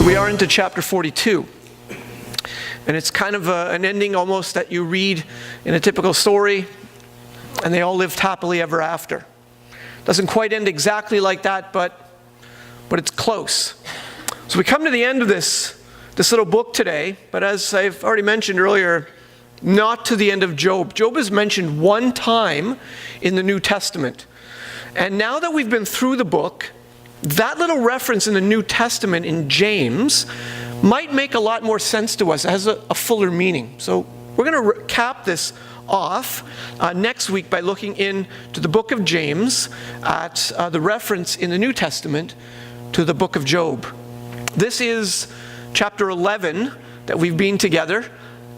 So we are into chapter 42. And it's kind of an ending almost that you read in a typical story, and they all lived happily ever after. Doesn't quite end exactly like that, but it's close. So we come to the end of this little book today, but as I've already mentioned earlier, not to the end of Job. Job is mentioned one time in the New Testament. And now that we've been through the book, that little reference in the New Testament in James might make a lot more sense to us. It has a fuller meaning. So we're going to cap this off next week by looking into the book of James at the reference in the New Testament to the book of Job. This is chapter 11 that we've been together,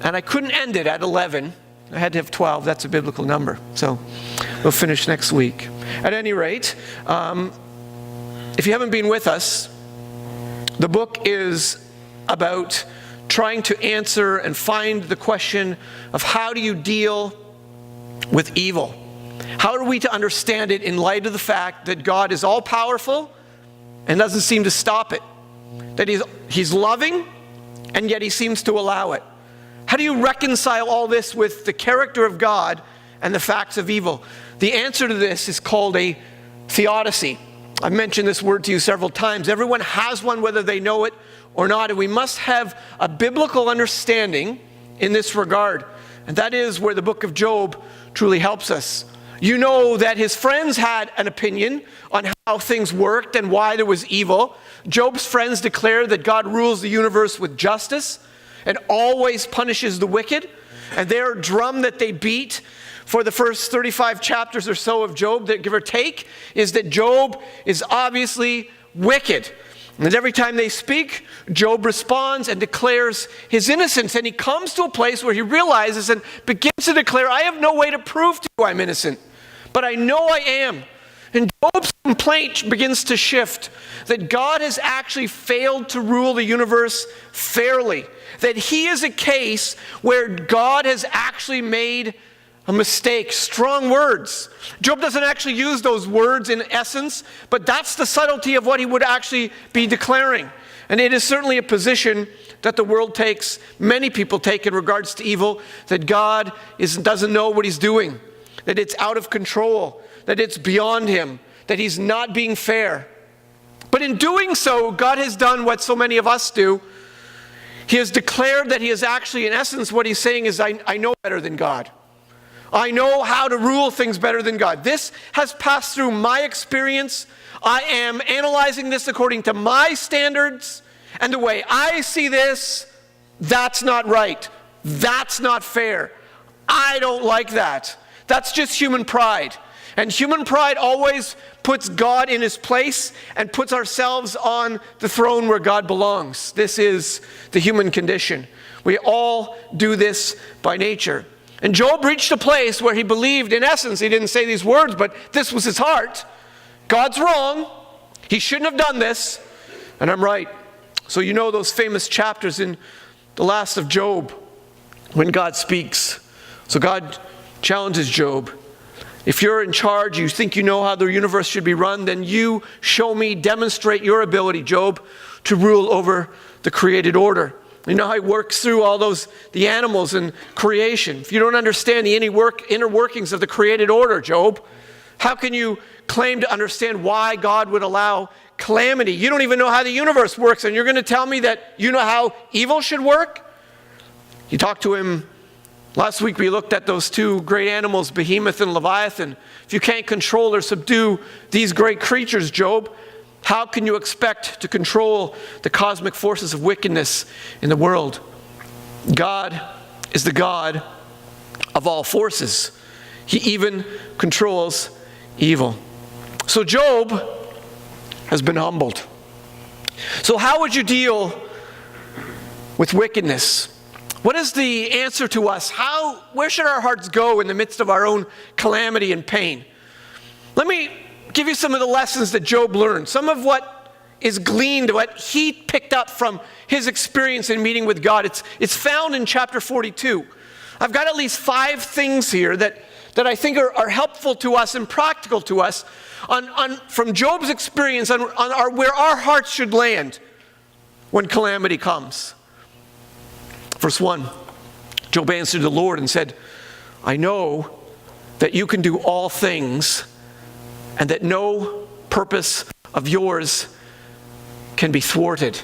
and I couldn't end it at 11. I had to have 12. That's a biblical number. So we'll finish next week. At any rate, if you haven't been with us, the book is about trying to answer and find the question of how do you deal with evil? How are we to understand it in light of the fact that God is all-powerful and doesn't seem to stop it? That he's loving, and yet he seems to allow it. How do you reconcile all this with the character of God and the facts of evil? The answer to this is called a theodicy. I've mentioned this word to you several times. Everyone has one, whether they know it or not, and we must have a biblical understanding in this regard. And that is where the book of Job truly helps us. You know that his friends had an opinion on how things worked and why there was evil. Job's friends declared that God rules the universe with justice and always punishes the wicked. And their drum that they beat for the first 35 chapters or so of Job, that give or take, is that Job is obviously wicked. And every time they speak, Job responds and declares his innocence. And he comes to a place where he realizes and begins to declare, I have no way to prove to you I'm innocent, but I know I am. And Job's complaint begins to shift, that God has actually failed to rule the universe fairly. That he is a case where God has actually made a mistake. Strong words. Job doesn't actually use those words in essence, but that's the subtlety of what he would actually be declaring. And it is certainly a position that the world takes, many people take in regards to evil, that God doesn't know what he's doing, that it's out of control, that it's beyond him, that he's not being fair. But in doing so, God has done what so many of us do. He has declared that he is actually, in essence, what he's saying is, I know better than God. I know how to rule things better than God. This has passed through my experience. I am analyzing this according to my standards. And the way I see this, that's not right. That's not fair. I don't like that. That's just human pride. And human pride always puts God in his place and puts ourselves on the throne where God belongs. This is the human condition. We all do this by nature. And Job reached a place where he believed, in essence, he didn't say these words, but this was his heart. God's wrong. He shouldn't have done this. And I'm right. So you know those famous chapters in the last of Job when God speaks. So God challenges Job. If you're in charge, you think you know how the universe should be run, then you show me, demonstrate your ability, Job, to rule over the created order. You know how he works through all the animals and creation. If you don't understand the inner workings of the created order, Job, how can you claim to understand why God would allow calamity? You don't even know how the universe works, and you're going to tell me that you know how evil should work? You talked to him last week. We looked at those two great animals, Behemoth and Leviathan. If you can't control or subdue these great creatures, Job, how can you expect to control the cosmic forces of wickedness in the world? God is the God of all forces. He even controls evil. So Job has been humbled. So how would you deal with wickedness? What is the answer to us? Where should our hearts go in the midst of our own calamity and pain? Let me give you some of the lessons that Job learned. Some of what is gleaned, what he picked up from his experience in meeting with God. It's found in chapter 42. I've got at least 5 things here that I think are helpful to us and practical to us from Job's experience on where our hearts should land when calamity comes. Verse 1, Job answered the Lord and said, I know that you can do all things, and that no purpose of yours can be thwarted.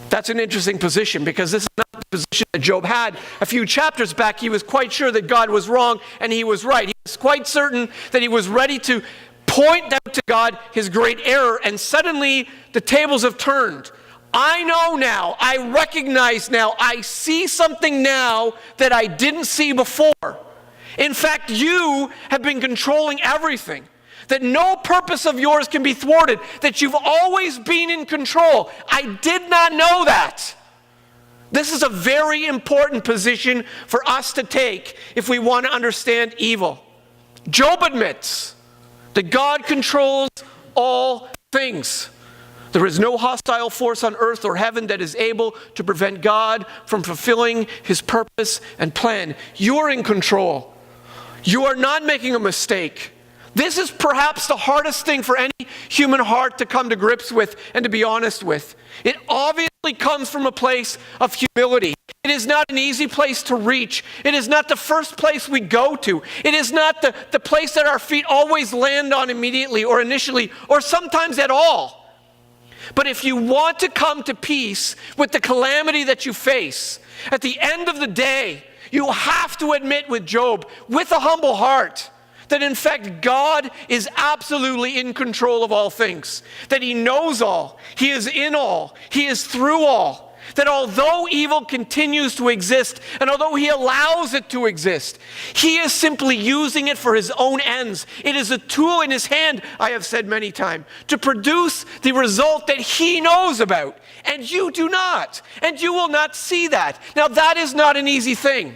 That's an interesting position, because this is not the position that Job had. A few chapters back, he was quite sure that God was wrong and he was right. He was quite certain that he was ready to point out to God his great error, and suddenly the tables have turned. I know now, I recognize now, I see something now that I didn't see before. In fact, you have been controlling everything. That no purpose of yours can be thwarted. That you've always been in control. I did not know that. This is a very important position for us to take if we want to understand evil. Job admits that God controls all things. There is no hostile force on earth or heaven that is able to prevent God from fulfilling his purpose and plan. You're in control. You are not making a mistake. This is perhaps the hardest thing for any human heart to come to grips with and to be honest with. It obviously comes from a place of humility. It is not an easy place to reach. It is not the first place we go to. It is not the place that our feet always land on immediately or initially or sometimes at all. But if you want to come to peace with the calamity that you face, at the end of the day, you have to admit with Job, with a humble heart, that in fact God is absolutely in control of all things. That he knows all, he is in all, he is through all. That although evil continues to exist, and although he allows it to exist, he is simply using it for his own ends. It is a tool in his hand, I have said many times, to produce the result that he knows about. And you do not. And you will not see that. Now that is not an easy thing.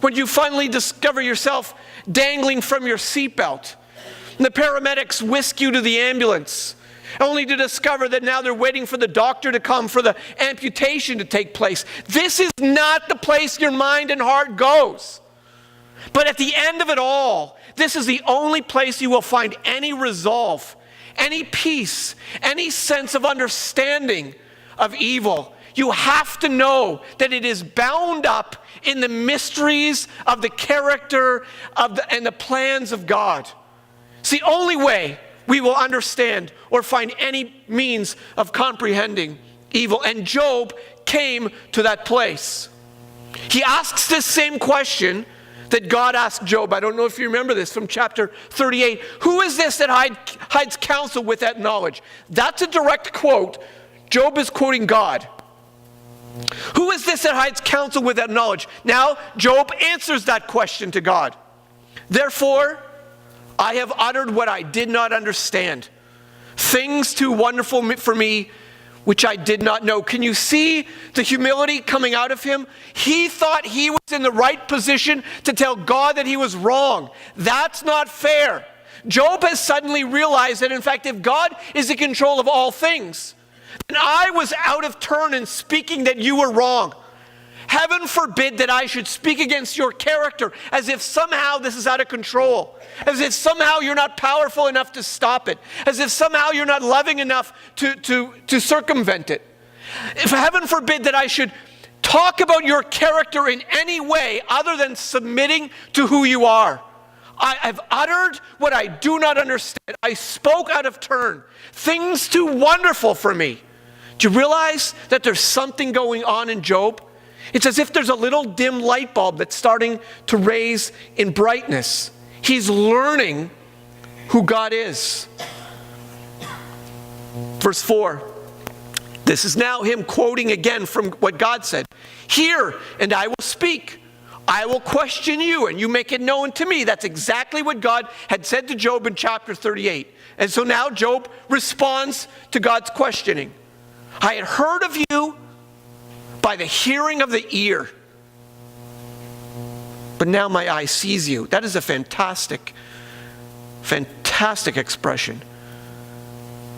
When you finally discover yourself dangling from your seatbelt, and the paramedics whisk you to the ambulance, only to discover that now they're waiting for the doctor to come for the amputation to take place. This is not the place your mind and heart goes. But at the end of it all, this is the only place you will find any resolve, any peace, any sense of understanding of evil. You have to know that it is bound up in the mysteries of the character and the plans of God. It's the only way we will understand or find any means of comprehending evil. And Job came to that place. He asks this same question that God asked Job. I don't know if you remember this from chapter 38. Who is this that hides counsel with that knowledge? That's a direct quote. Job is quoting God. Who is this that hides counsel with that knowledge? Now, Job answers that question to God. Therefore, I have uttered what I did not understand, things too wonderful for me, which I did not know. Can you see the humility coming out of him? He thought he was in the right position to tell God that he was wrong. That's not fair. Job has suddenly realized that, in fact, if God is in control of all things, then I was out of turn in speaking that you were wrong. Heaven forbid that I should speak against your character as if somehow this is out of control, as if somehow you're not powerful enough to stop it, as if somehow you're not loving enough to circumvent it. If heaven forbid that I should talk about your character in any way other than submitting to who you are. I've uttered what I do not understand. I spoke out of turn. Things too wonderful for me. Do you realize that there's something going on in Job? It's as if there's a little dim light bulb that's starting to raise in brightness. He's learning who God is. Verse 4. This is now him quoting again from what God said. Hear, and I will speak. I will question you, and you make it known to me. That's exactly what God had said to Job in chapter 38. And so now Job responds to God's questioning. I had heard of you by the hearing of the ear, but now my eye sees you. That is a fantastic, fantastic expression.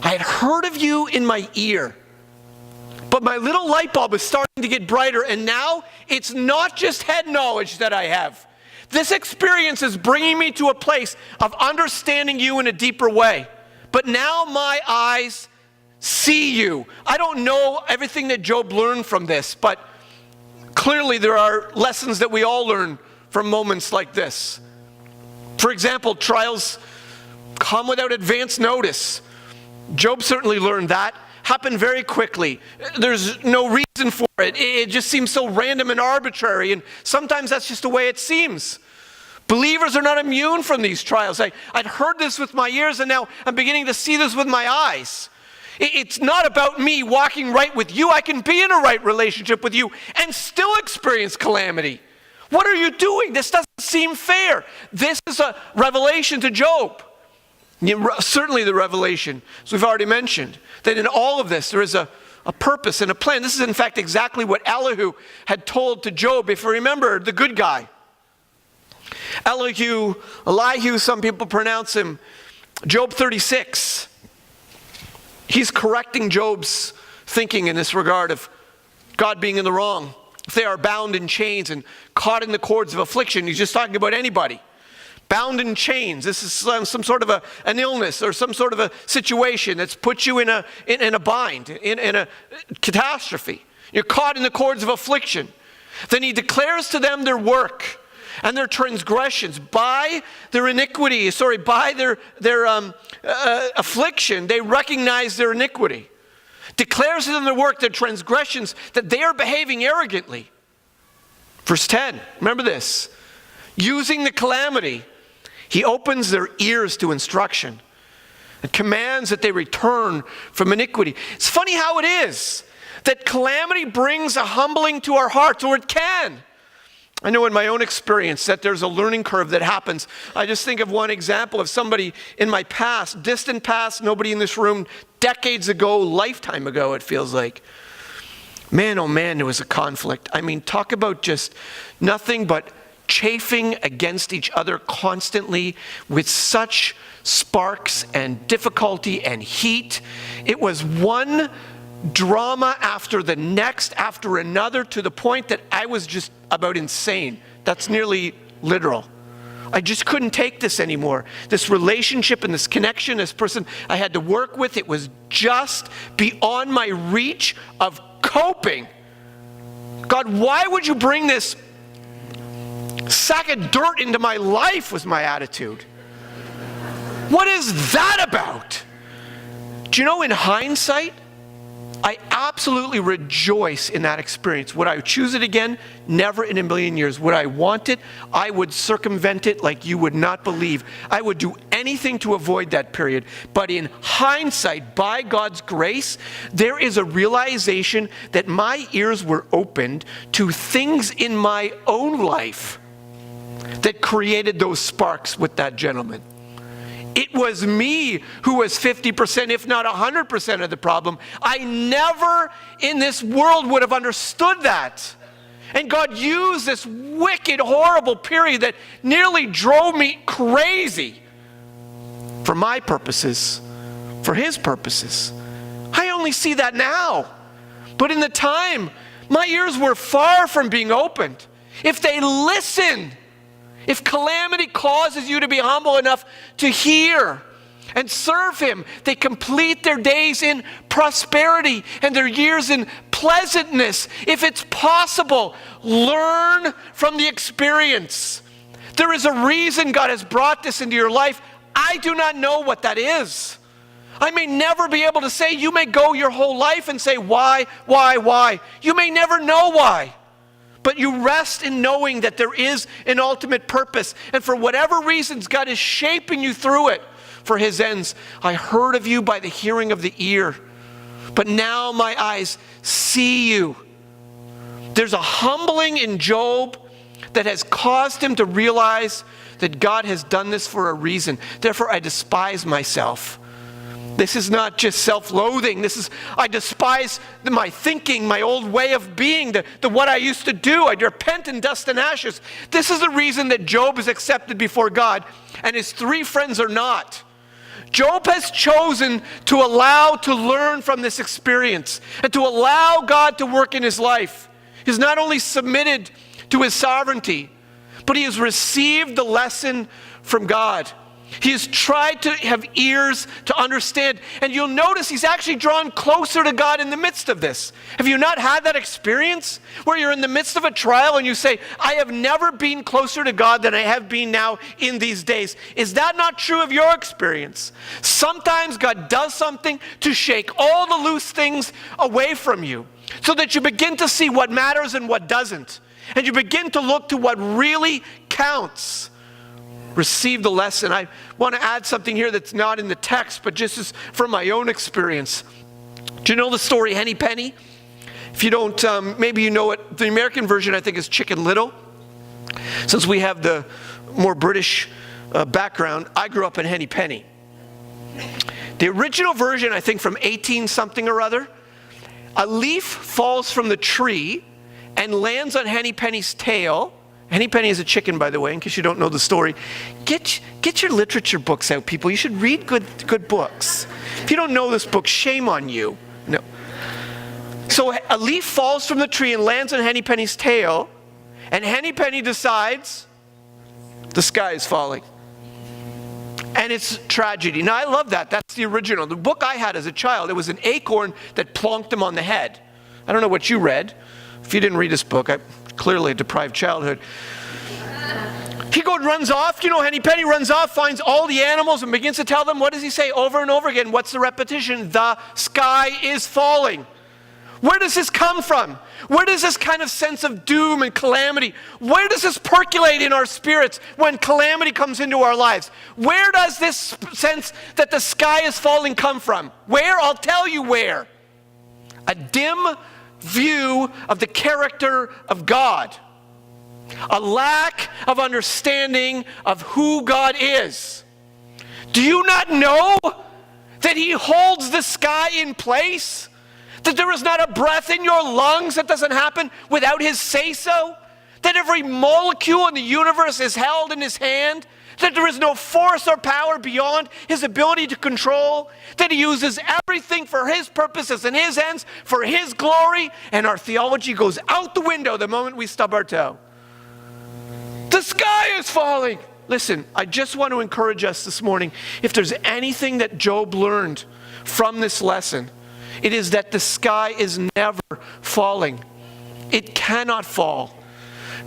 I had heard of you in my ear, but my little light bulb is starting to get brighter, and now it's not just head knowledge that I have. This experience is bringing me to a place of understanding you in a deeper way. But now my eyes see you. I don't know everything that Job learned from this, but clearly there are lessons that we all learn from moments like this. For example, trials come without advance notice. Job certainly learned that. Happened very quickly. There's no reason for it. It just seems so random and arbitrary, and sometimes that's just the way it seems. Believers are not immune from these trials. I'd heard this with my ears, and now I'm beginning to see this with my eyes. It's not about me walking right with you. I can be in a right relationship with you and still experience calamity. What are you doing? This doesn't seem fair. This is a revelation to Job. Certainly the revelation, as we've already mentioned, that in all of this there is a purpose and a plan. This is in fact exactly what Elihu had told to Job, if you remember, the good guy. Elihu, some people pronounce him, Job 36. He's correcting Job's thinking in this regard of God being in the wrong. If they are bound in chains and caught in the cords of affliction, he's just talking about anybody. Bound in chains. This is some sort of an illness or some sort of a situation that's put you in a bind, in a catastrophe. You're caught in the cords of affliction. Then he declares to them their work and their transgressions. By their iniquity, by their affliction, they recognize their iniquity. Declares to them their work, their transgressions, that they are behaving arrogantly. Verse 10, remember this. Using the calamity, he opens their ears to instruction and commands that they return from iniquity. It's funny how it is that calamity brings a humbling to our hearts, or it can. I know in my own experience that there's a learning curve that happens. I just think of one example of somebody in my past, distant past, nobody in this room, decades ago, lifetime ago it feels like. Man, oh man, there was a conflict. I mean, talk about just nothing but chafing against each other constantly with such sparks and difficulty and heat. It was one drama after the next, after another, to the point that I was just about insane. That's nearly literal. I just couldn't take this anymore. This relationship and this connection, this person I had to work with, it was just beyond my reach of coping. God, why would you bring this sack of dirt into my life, was my attitude. What is that about? Do you know, in hindsight, I absolutely rejoice in that experience. Would I choose it again? Never in a million years. Would I want it? I would circumvent it like you would not believe. I would do anything to avoid that period. But in hindsight, by God's grace, there is a realization that my ears were opened to things in my own life that created those sparks with that gentleman. It was me who was 50%, if not 100% of the problem. I never in this world would have understood that. And God used this wicked, horrible period that nearly drove me crazy for my purposes, for His purposes. I only see that now. But in the time, my ears were far from being opened. If they listened, if calamity causes you to be humble enough to hear and serve Him, they complete their days in prosperity and their years in pleasantness. If it's possible, learn from the experience. There is a reason God has brought this into your life. I do not know what that is. I may never be able to say. You may go your whole life and say, why? You may never know why. But you rest in knowing that there is an ultimate purpose. And for whatever reasons, God is shaping you through it for His ends. I heard of you by the hearing of the ear, but now my eyes see you. There's a humbling in Job that has caused him to realize that God has done this for a reason. Therefore, I despise myself. This is not just self-loathing. I despise my thinking, my old way of being, the what I used to do. I repent in dust and ashes. This is the reason that Job is accepted before God, and his three friends are not. Job has chosen to learn from this experience and to allow God to work in his life. He's not only submitted to His sovereignty, but he has received the lesson from God. He has tried to have ears to understand. And you'll notice he's actually drawn closer to God in the midst of this. Have you not had that experience where you're in the midst of a trial and you say, I have never been closer to God than I have been now in these days? Is that not true of your experience? Sometimes God does something to shake all the loose things away from you so that you begin to see what matters and what doesn't. And you begin to look to what really counts. Receive the lesson. I want to add something here that's not in the text, but just as from my own experience. Do you know the story Henny Penny? If you don't, maybe you know it. The American version, I think, is Chicken Little. Since we have the more British background, I grew up in Henny Penny. The original version, I think from 18-something or other, a leaf falls from the tree and lands on Henny Penny's tail. Henny Penny is a chicken, by the way, in case you don't know the story. Get your literature books out, people. You should read good books. If you don't know this book, shame on you. No. So a leaf falls from the tree and lands on Henny Penny's tail, and Henny Penny decides the sky is falling. And it's tragedy. Now, I love that. That's the original. The book I had as a child, it was an acorn that plonked him on the head. I don't know what you read. If you didn't read this book, clearly a deprived childhood. He runs off, Henny Penny runs off, finds all the animals and begins to tell them, what does he say over and over again? What's the repetition? The sky is falling. Where does this come from? Where does this kind of sense of doom and calamity, where does this percolate in our spirits when calamity comes into our lives? Where does this sense that the sky is falling come from? Where? I'll tell you where. A dim view of the character of God. A lack of understanding of who God is. Do you not know that He holds the sky in place? That there is not a breath in your lungs that doesn't happen without His say-so? That every molecule in the universe is held in His hand? That there is no force or power beyond His ability to control? That He uses everything for His purposes and His ends, for His glory, and our theology goes out the window the moment we stub our toe. The sky is falling. Listen, I just want to encourage us this morning, if there's anything that Job learned from this lesson, it is that the sky is never falling. It cannot fall.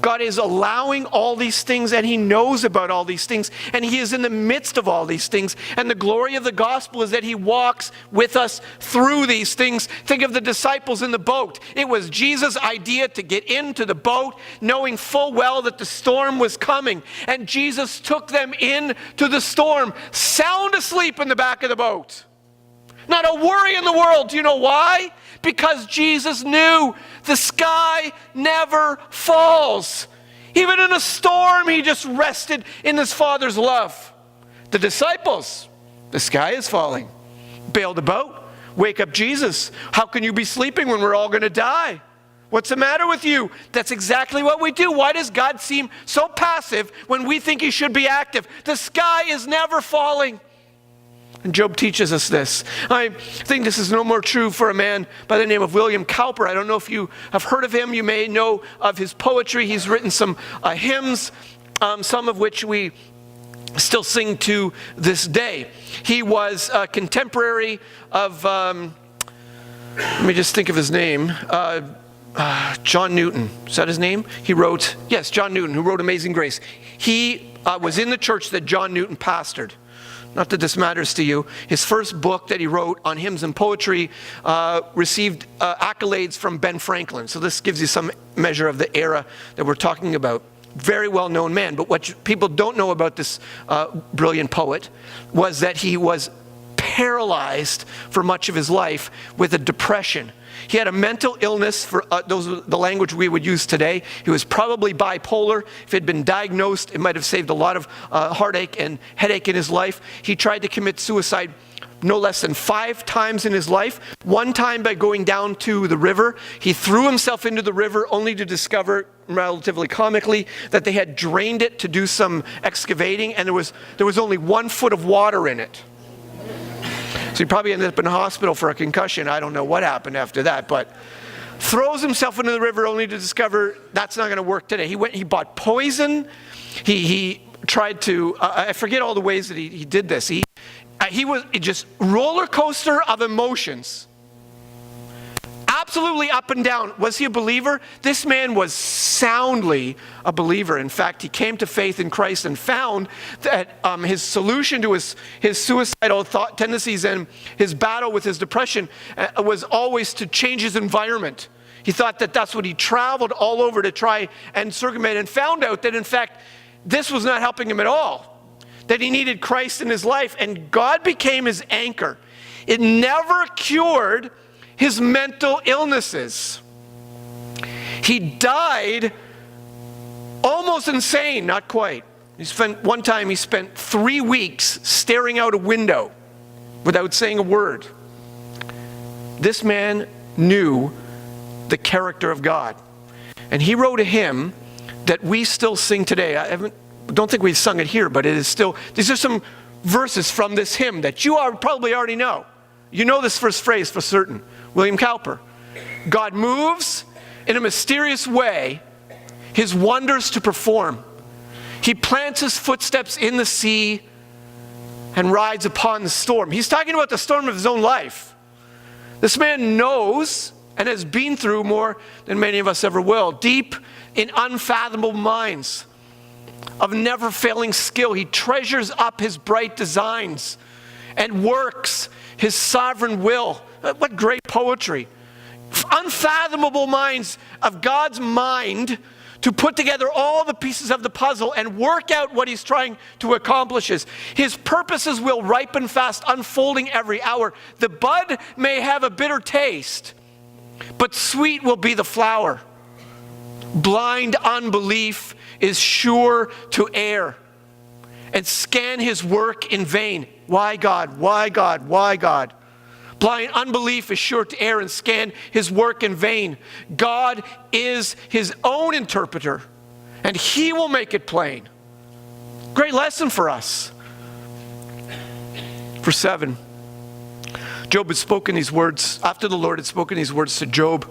God is allowing all these things, and He knows about all these things, and He is in the midst of all these things. And the glory of the gospel is that He walks with us through these things. Think of the disciples in the boat. It was Jesus' idea to get into the boat, knowing full well that the storm was coming. And Jesus took them into the storm, sound asleep in the back of the boat. Not a worry in the world. Do you know why? Because Jesus knew the sky never falls. Even in a storm, He just rested in His Father's love. The disciples, the sky is falling. Bail the boat. Wake up Jesus. How can you be sleeping when we're all going to die? What's the matter with you? That's exactly what we do. Why does God seem so passive when we think He should be active? The sky is never falling. And Job teaches us this. I think this is no more true for a man by the name of William Cowper. I don't know if you have heard of him. You may know of his poetry. He's written some hymns, some of which we still sing to this day. He was a contemporary of, let me just think of his name, John Newton. Is that his name? Yes, John Newton, who wrote Amazing Grace. He was in the church that John Newton pastored. Not that this matters to you. His first book that he wrote on hymns and poetry received accolades from Ben Franklin. So this gives you some measure of the era that we're talking about. Very well-known man. But what people don't know about this brilliant poet was that he was paralyzed for much of his life with a depression. He had a mental illness, for the language we would use today. He was probably bipolar. If it had been diagnosed, it might have saved a lot of heartache and headache in his life. He tried to commit suicide no less than 5 times in his life. One time by going down to the river. He threw himself into the river only to discover, relatively comically, that they had drained it to do some excavating, and there was only 1 foot of water in it. So he probably ended up in a hospital for a concussion. I don't know what happened after that, but throws himself into the river only to discover that's not going to work today. He bought poison. He tried to, I forget all the ways that he did this. He was just roller coaster of emotions. Absolutely up and down. Was he a believer? This man was soundly a believer. In fact, he came to faith in Christ and found that his solution to his suicidal thought tendencies and his battle with his depression was always to change his environment. He thought that that's what he traveled all over to try and circumvent, and found out that, in fact, this was not helping him at all, that he needed Christ in his life, and God became his anchor. It never cured his mental illnesses. He died almost insane, not quite. One time he spent 3 weeks staring out a window without saying a word. This man knew the character of God. And he wrote a hymn that we still sing today. I don't think we've sung it here, but it is still, these are some verses from this hymn that you probably already know. You know this first phrase for certain. William Cowper. God moves in a mysterious way his wonders to perform. He plants his footsteps in the sea and rides upon the storm. He's talking about the storm of his own life. This man knows and has been through more than many of us ever will. Deep in unfathomable minds of never failing skill, he treasures up his bright designs and works his sovereign will. What great poetry. Unfathomable minds of God's mind to put together all the pieces of the puzzle and work out what he's trying to accomplish. His purposes will ripen fast, unfolding every hour. The bud may have a bitter taste, but sweet will be the flower. Blind unbelief is sure to err and scan his work in vain. Why God? Why God? Why God? Blind unbelief is sure to err and scan his work in vain. God is his own interpreter, and he will make it plain. Great lesson for us. Verse 7. Job had spoken these words, after the Lord had spoken these words to Job.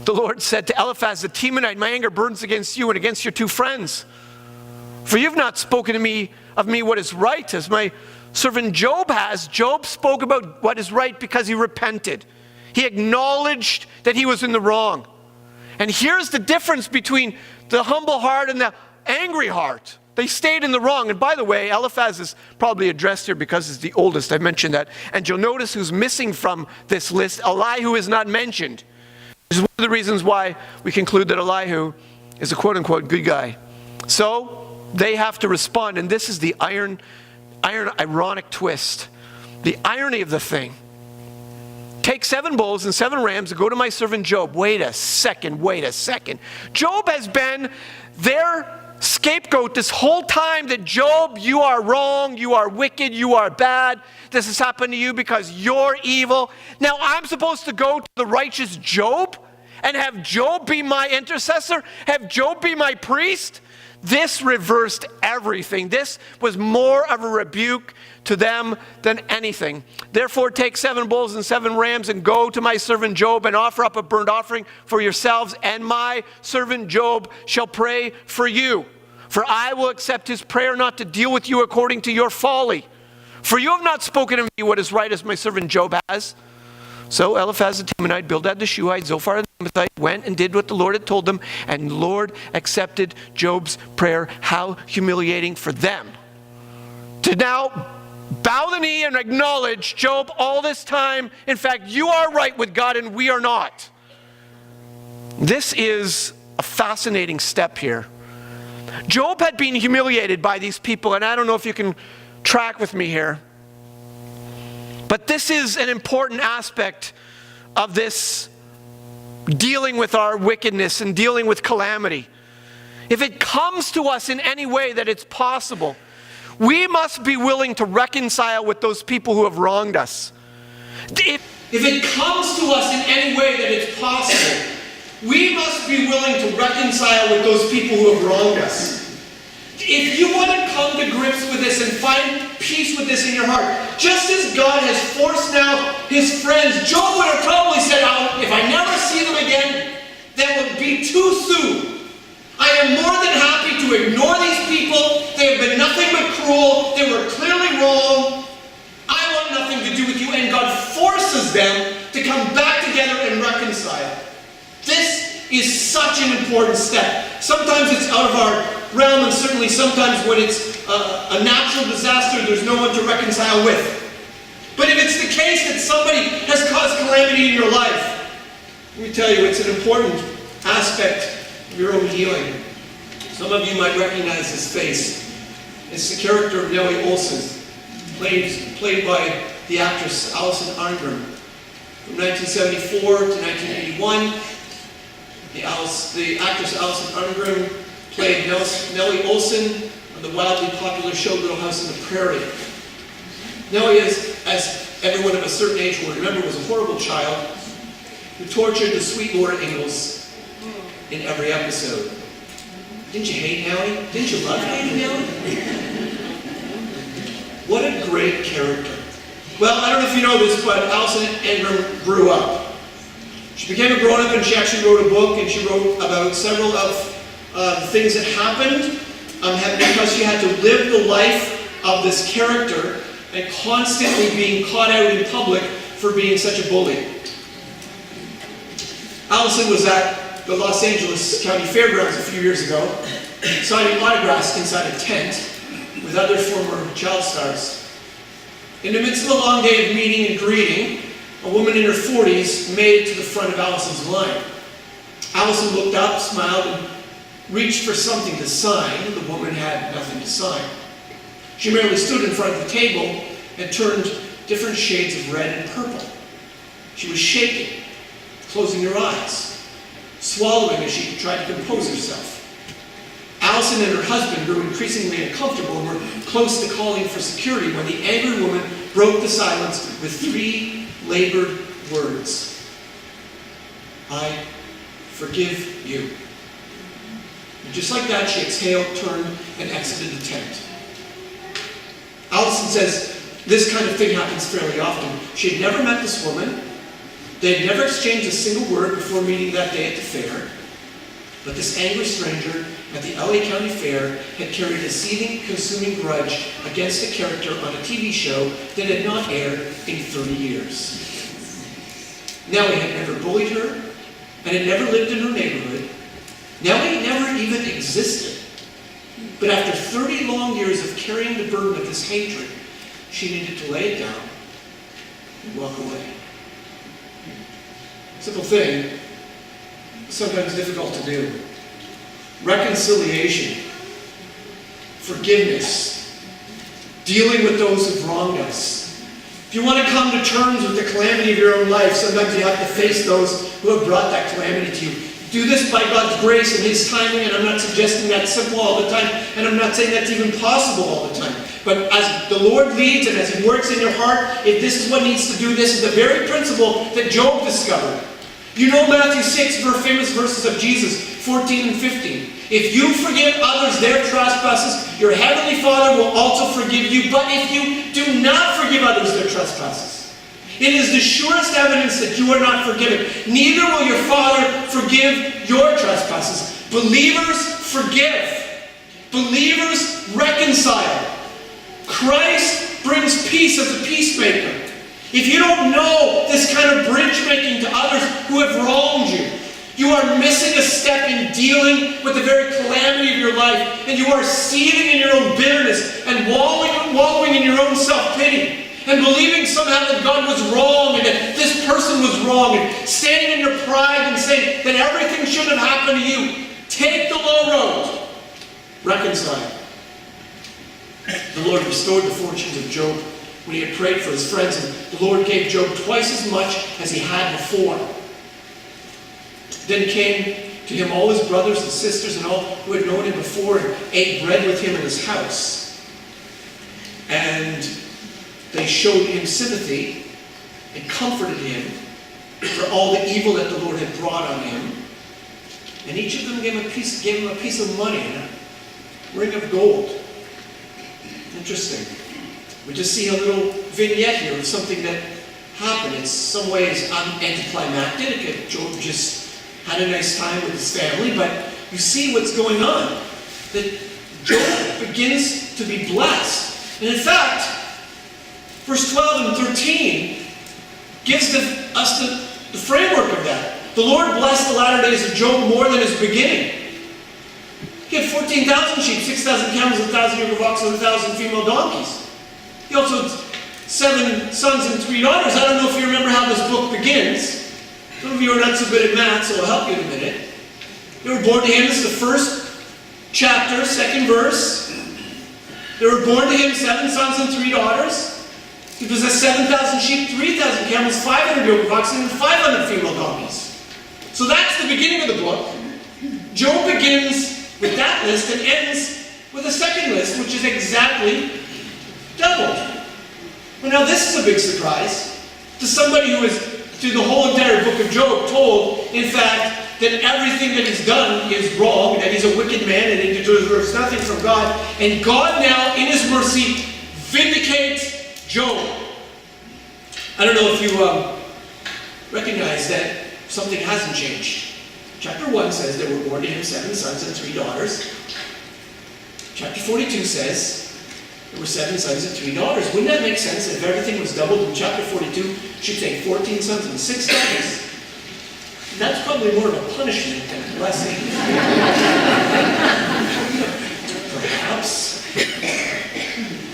The Lord said to Eliphaz the Temanite, my anger burns against you and against your two friends. For you have not spoken to me of me what is right, as my servant Job has. Job spoke about what is right because he repented. He acknowledged that he was in the wrong. And here's the difference between the humble heart and the angry heart. They stayed in the wrong. And by the way, Eliphaz is probably addressed here because he's the oldest. I mentioned that. And you'll notice who's missing from this list. Elihu is not mentioned. This is one of the reasons why we conclude that Elihu is a quote-unquote good guy. So they have to respond. And this is the ironic twist. The irony of the thing. Take 7 bulls and 7 rams and go to my servant Job. Wait a second. Job has been their scapegoat this whole time, that Job, you are wrong, you are wicked, you are bad. This has happened to you because you're evil. Now I'm supposed to go to the righteous Job and have Job be my intercessor? Have Job be my priest? This reversed everything. This was more of a rebuke to them than anything. Therefore, take 7 bulls and 7 rams and go to my servant Job and offer up a burnt offering for yourselves, and my servant Job shall pray for you. For I will accept his prayer not to deal with you according to your folly. For you have not spoken to me what is right, as my servant Job has. So Eliphaz the Temanite, Bildad the Shuhite, Zophar the Naamathite went and did what the Lord had told them, and the Lord accepted Job's prayer. How humiliating for them to now bow the knee and acknowledge, Job, all this time, in fact, you are right with God and we are not. This is a fascinating step here. Job had been humiliated by these people, and I don't know if you can track with me here. But this is an important aspect of this dealing with our wickedness and dealing with calamity. If it comes to us in any way that it's possible, we must be willing to reconcile with those people who have wronged us. If it comes to us in any way that it's possible, we must be willing to reconcile with those people who have wronged us. If you want to come to grips with this and find peace with this in your heart, just as God has forced now his friends, Job would have probably said, if I never see them again, that would be too soon. I am more than happy to ignore these people. They have been nothing but cruel. They were clearly wrong. I want nothing to do with you. And God forces them to come back together and reconcile. This is such an important step. Sometimes it's out of our realm, and certainly sometimes when it's a natural disaster, there's no one to reconcile with. But if it's the case that somebody has caused calamity in your life, let me tell you, it's an important aspect of your own healing. Some of you might recognize this face. It's the character of Nellie Olson, played by the actress Alison Arngrim. From 1974 to 1981, the actress Alison Arngrim played Nellie Olson on the wildly popular show Little House on the Prairie. Nellie, as everyone of a certain age will remember, was a horrible child who tortured the sweet Laura Ingalls in every episode. Didn't you hate Nellie? Didn't you love hating Nellie? What a great character. Well, I don't know if you know this, but Alison Arngrim grew up. She became a grown-up and she actually wrote a book, and she wrote about several of the things that happened because she had to live the life of this character and constantly being caught out in public for being such a bully. Alison was at the Los Angeles County Fairgrounds a few years ago, signing autographs inside a tent with other former child stars. In the midst of a long day of meeting and greeting, a woman in her 40s made it to the front of Alison's line. Alison looked up, smiled, and reached for something to sign. The woman had nothing to sign. She merely stood in front of the table and turned different shades of red and purple. She was shaking, closing her eyes, swallowing as she tried to compose herself. Alison and her husband grew increasingly uncomfortable and were close to calling for security when the angry woman broke the silence with 3 labored words. I forgive you. And just like that, she exhaled, turned, and exited the tent. Alison says this kind of thing happens fairly often. She had never met this woman. They had never exchanged a single word before meeting that day at the fair. But this angry stranger at the LA County Fair had carried a seething, consuming grudge against a character on a TV show that had not aired in 30 years. Nellie had never bullied her and had never lived in her neighborhood. Nellie never even existed. But after 30 long years of carrying the burden of this hatred, she needed to lay it down and walk away. Simple thing, sometimes difficult to do. Reconciliation, forgiveness, dealing with those who've wronged us. If you want to come to terms with the calamity of your own life, sometimes you have to face those who have brought that calamity to you. Do this by God's grace and His timing, and I'm not suggesting that's simple all the time, and I'm not saying that's even possible all the time. But as the Lord leads and as He works in your heart, if this is what needs to do, this is the very principle that Job discovered. You know Matthew 6, famous verses of Jesus, 14 and 15. If you forgive others their trespasses, your heavenly Father will also forgive you. But if you do not forgive others their trespasses, it is the surest evidence that you are not forgiven. Neither will your Father forgive your trespasses. Believers forgive. Believers reconcile. Christ brings peace as a peacemaker. If you don't know this kind of bridge making to others who have wronged you, you are missing a step in dealing with the very calamity of your life, and you are seething in your own bitterness and wallowing in your own self-pity and believing somehow that God was wrong and that this person was wrong and standing in your pride and saying that everything should have happened to you. Take the low road. Reconcile. The Lord restored the fortunes of Job when he had prayed for his friends, and the Lord gave Job twice as much as he had before. Then came to him all his brothers and sisters and all who had known him before and ate bread with him in his house. And they showed him sympathy and comforted him for all the evil that the Lord had brought on him. And each of them gave him a piece of money and a ring of gold. Interesting. We just see a little vignette here of something that happened. In some ways anticlimactic. Job just had a nice time with his family, but you see what's going on. That Job begins to be blessed. And in fact, verse 12 and 13 gives us the framework of that. The Lord blessed the latter days of Job more than his beginning. He had 14,000 sheep, 6,000 camels, 1,000 yoke of oxen, 1,000 female donkeys. He also had 7 sons and 3 daughters. I don't know if you remember how this book begins. Some of you are not so good at math, so I'll help you in a minute. They were born to him. This is the first chapter, 2nd verse. There were born to him 7 sons and 3 daughters. He possessed 7,000 sheep, 3,000 camels, 500 yoke of oxen, and 500 female donkeys. So that's the beginning of the book. Job begins with that list and ends with a second list, which is exactly doubled. Well, now this is a big surprise to somebody who is, through the whole entire book of Job, told, in fact, that everything that he's done is wrong, that he's a wicked man and he deserves nothing from God. And God now, in his mercy, vindicates Job. I don't know if you recognize that something hasn't changed. Chapter 1 says there were born to him 7 sons and 3 daughters. Chapter 42 says there were 7 sons and 3 daughters. Wouldn't that make sense if everything was doubled in chapter 42? Should say 14 sons and 6 daughters. That's probably more of a punishment than a blessing. Perhaps.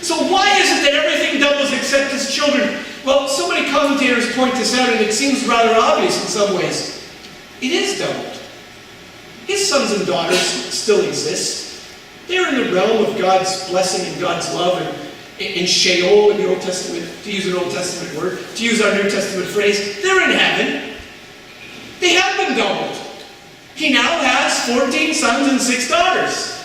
So why is it that everything doubles except his children? Well, so many commentators point this out, and it seems rather obvious in some ways. It is doubled. His sons and daughters still exist. They're in the realm of God's blessing and God's love, and in Sheol in the Old Testament, to use an Old Testament word, to use our New Testament phrase, they're in heaven. They have been doubled. He now has 14 sons and 6 daughters.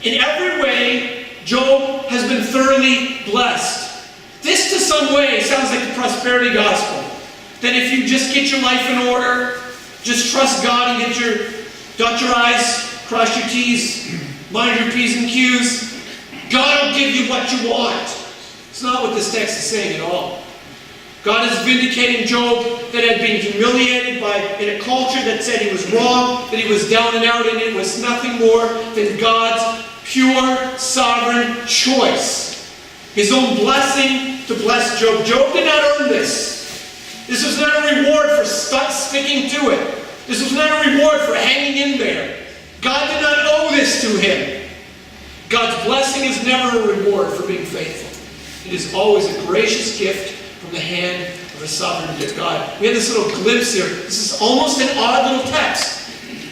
In every way, Job has been thoroughly blessed. This, to some way, sounds like the prosperity gospel. That if you just get your life in order, just trust God and dot your I's, cross your T's, mind your P's and Q's, God will give you what you want. It's not what this text is saying at all. God is vindicating Job that had been humiliated in a culture that said he was wrong, that he was down and out, and it was nothing more than God's pure, sovereign choice. His own blessing to bless Job. Job did not earn this. This was not a reward for sticking to it. This was not a reward for hanging in there. God did not owe this to him. God's blessing is never a reward for being faithful. It is always a gracious gift from the hand of a sovereign God. We have this little glimpse here. This is almost an odd little text.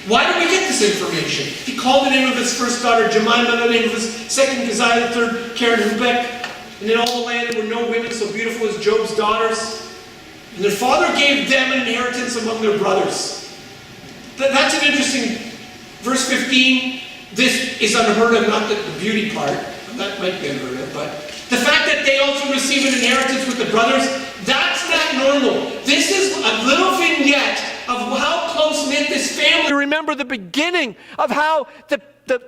Why do we get this information? He called the name of his first daughter Jemima, the name of his second Keziah, the third Karen-Hupek. And in all the land there were no women so beautiful as Job's daughters. And their father gave them an inheritance among their brothers. That's an interesting, verse 15, this is unheard of, not the beauty part, that might be unheard of, but the fact that they also receive an inheritance with the brothers, that's not normal. This is a little vignette of how close-knit this family. Remember the beginning of how the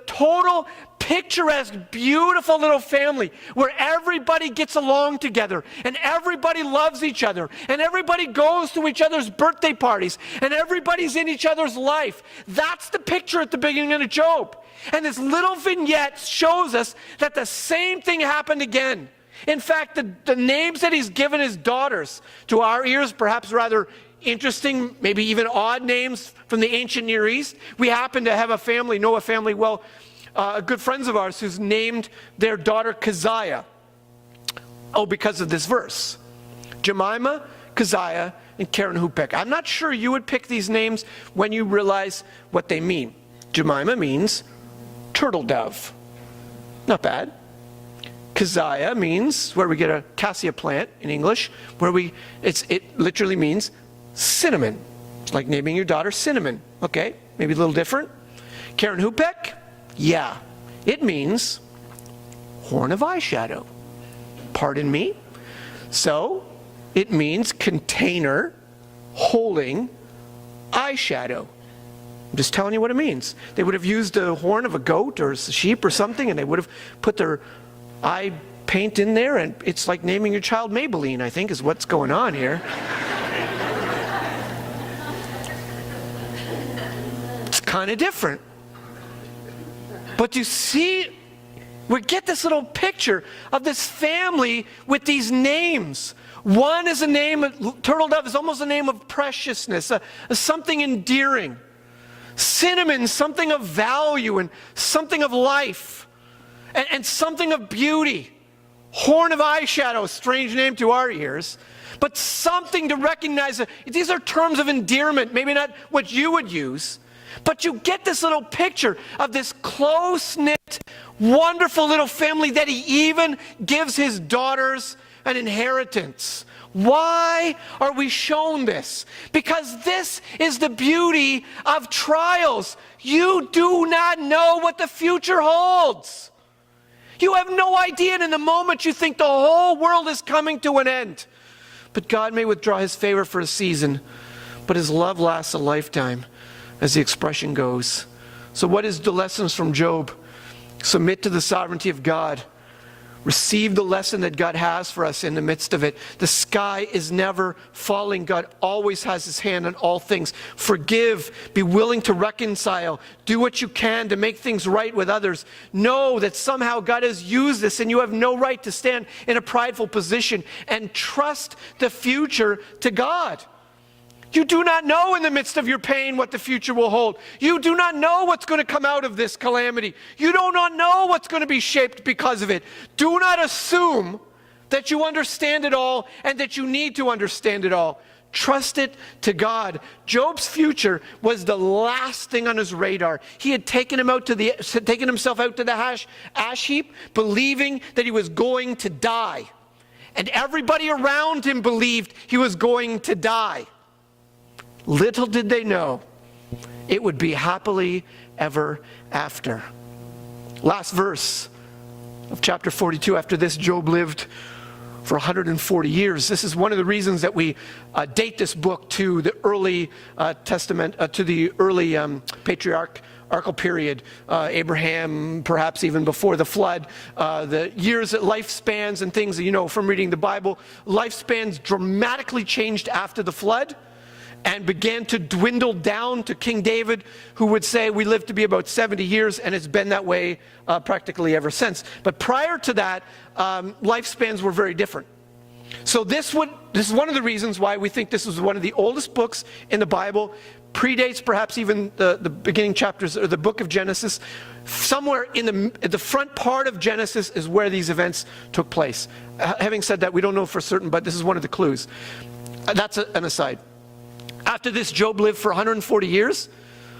total picturesque, beautiful little family where everybody gets along together and everybody loves each other and everybody goes to each other's birthday parties and everybody's in each other's life. That's the picture at the beginning of Job. And this little vignette shows us that the same thing happened again. In fact, the names that he's given his daughters, to our ears, perhaps rather interesting, maybe even odd names from the ancient Near East. We happen to have know a family well, good friends of ours who's named their daughter Keziah. Oh, because of this verse. Jemima, Keziah, and Karen-Hupek. I'm not sure you would pick these names when you realize what they mean. Jemima means turtle dove. Not bad. Keziah means, where we get a cassia plant in English, it literally means cinnamon. It's like naming your daughter Cinnamon. Okay, maybe a little different. Karen-Hupek, yeah, it means horn of eyeshadow. Pardon me? So, it means container holding eyeshadow. I'm just telling you what it means. They would have used the horn of a goat or a sheep or something, and they would have put their eye paint in there, and it's like naming your child Maybelline, I think, is what's going on here. It's kind of different. But you see, we get this little picture of this family with these names. One is a name, turtle dove is almost a name of preciousness, something endearing. Cinnamon, something of value and something of life, and something of beauty. Horn of eyeshadow, a strange name to our ears, but something to recognize that these are terms of endearment, maybe not what you would use, but you get this little picture of this close-knit, wonderful little family that he even gives his daughters an inheritance. Why are we shown this? Because this is the beauty of trials. You do not know what the future holds. You have no idea, and in the moment you think the whole world is coming to an end. But God may withdraw his favor for a season, but his love lasts a lifetime, as the expression goes. So what is the lessons from Job? Submit to the sovereignty of God. Receive the lesson that God has for us in the midst of it. The sky is never falling. God always has his hand on all things. Forgive. Be willing to reconcile. Do what you can to make things right with others. Know that somehow God has used this and you have no right to stand in a prideful position. And trust the future to God. You do not know in the midst of your pain what the future will hold. You do not know what's going to come out of this calamity. You do not know what's going to be shaped because of it. Do not assume that you understand it all and that you need to understand it all. Trust it to God. Job's future was the last thing on his radar. He had taken himself out to the ash heap, believing that he was going to die. And everybody around him believed he was going to die. Little did they know, it would be happily ever after. Last verse of chapter 42. After this, Job lived for 140 years. This is one of the reasons that we date this book to the early Testament, to the early patriarchal period. Abraham, perhaps even before the flood. The years, lifespans and things that you know from reading the Bible. Lifespans dramatically changed after the flood, and began to dwindle down to King David, who would say we lived to be about 70 years, and it's been that way practically ever since. But prior to that, lifespans were very different. So this is one of the reasons why we think this is one of the oldest books in the Bible. Predates perhaps even the beginning chapters, or the book of Genesis. Somewhere in the front part of Genesis is where these events took place. Having said that, we don't know for certain, but this is one of the clues. That's an aside. After this, Job lived for 140 years,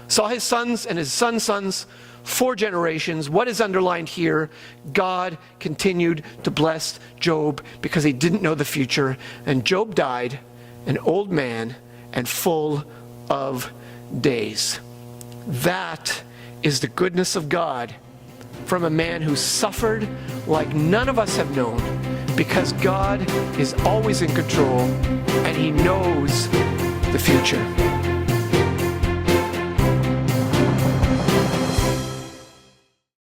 saw his sons and his sons' sons, 4 generations. What is underlined here? God continued to bless Job because he didn't know the future. And Job died an old man and full of days. That is the goodness of God from a man who suffered like none of us have known, because God is always in control and he knows the future.